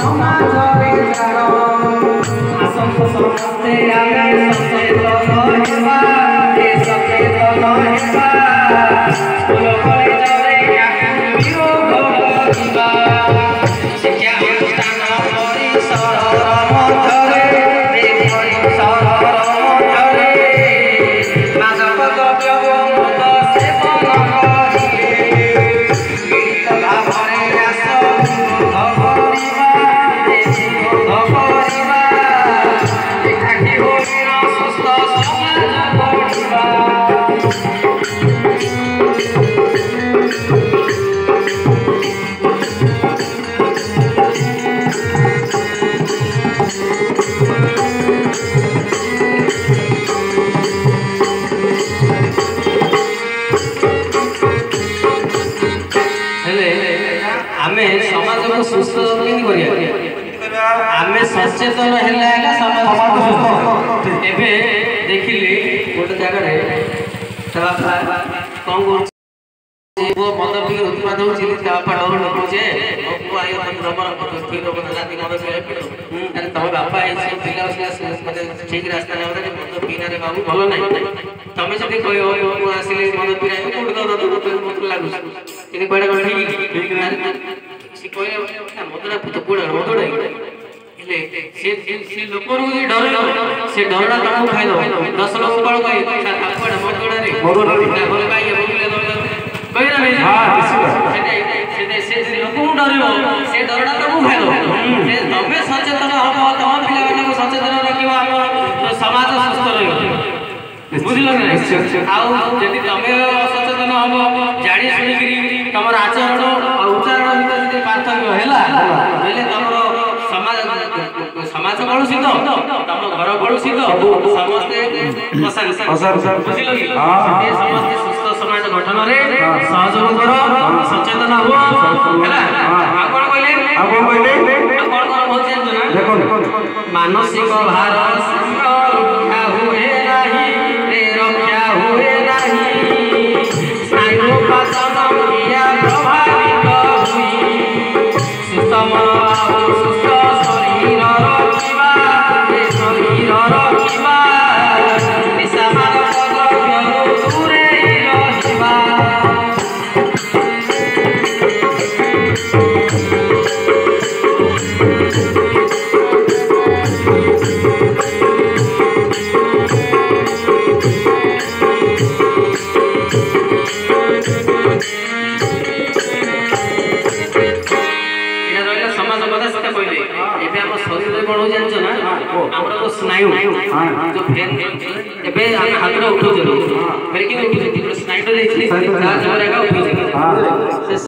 ସମାଜରେ ଯାର ଆସନ୍ତୁ ସମସ୍ତେ ଆମେ ସଚେତନ ହେବା ସଚେତନ ହେବା ସ୍କୁଲ କଲେଜରେ ବିରୋଧ କରିବା ଶିକ୍ଷା ଅନୁଷ୍ଠାନ ପରିସରର ମଧ୍ୟରେ ପରିସରର ମଧ୍ୟରେ ମାଦକ ଦ୍ରବ୍ୟ ମଦ ସେବନ କରିଲେ ମିଳିତ ଭାବରେ ଆସ କରିବା ଏକାଠି ହୋଇ ସୁସ୍ଥ ସମାଜ ଗଢ଼ିବା। आमे समाज को सुस्थ केमि करिया आमे सचेतन हेला हेला समाज एबे देखिली गोटे जगह रे बापा कोन वो मद पी उत्पाद होची बापा डर लोक जे को आयो तम रबर ठीक लोक जाति मद से अरे तम बापा ऐसे पिला माने ठीक रास्ता ने मद पीना रे बाबू भलो नहीं तमे जदी कोई को आसिले मद पीरा कोड दो मत लागु इने कोडा कोन ठीक सी कोई मदरा पुत कोडा मदड़ा ले से लोक रो डर से डरडा तम खाइ दो 10 लोक बळ कोई कोडा मदड़ा रे मदड़ा बोले भाई बोले कोई ना नहीं हां से लोक डरियो से डरडा तम खाइ दो से तमे सचेतन हो तम पिला माने को सचेतन रखिबा समाज सुस्थ रहिबो बुझिलो ना आउ जदी तमे सचेतन हो जानी सुनी गिरी तमर आचरण उच्चारण भितर जदी पार्थक्य हैला बेले तमरो समाज बळुसी तो तम घर बळुसी तो समस्त असार बुझिलो कि ए समस्त सुस्थ समाज गठन रे सहयोग करो सचेतन हो हैला आपण कहले कोन कोन बहुत जानतो ना देखो मानसिक भार रक्षा हुए नहीं रे रक्षा हुए नहीं स्नायु पाचन क्रिया प्रभावित हुई सुस्थ मन सुस्थ शरीर रखिबा शरीर रखिबा निशा मादक द्रव्य दूरे रहिबा। स्नायु जो फैन एबे हम हाथ रे उठो जरो फेर कि उठो स्नायु रे देखली ता जरा का उठो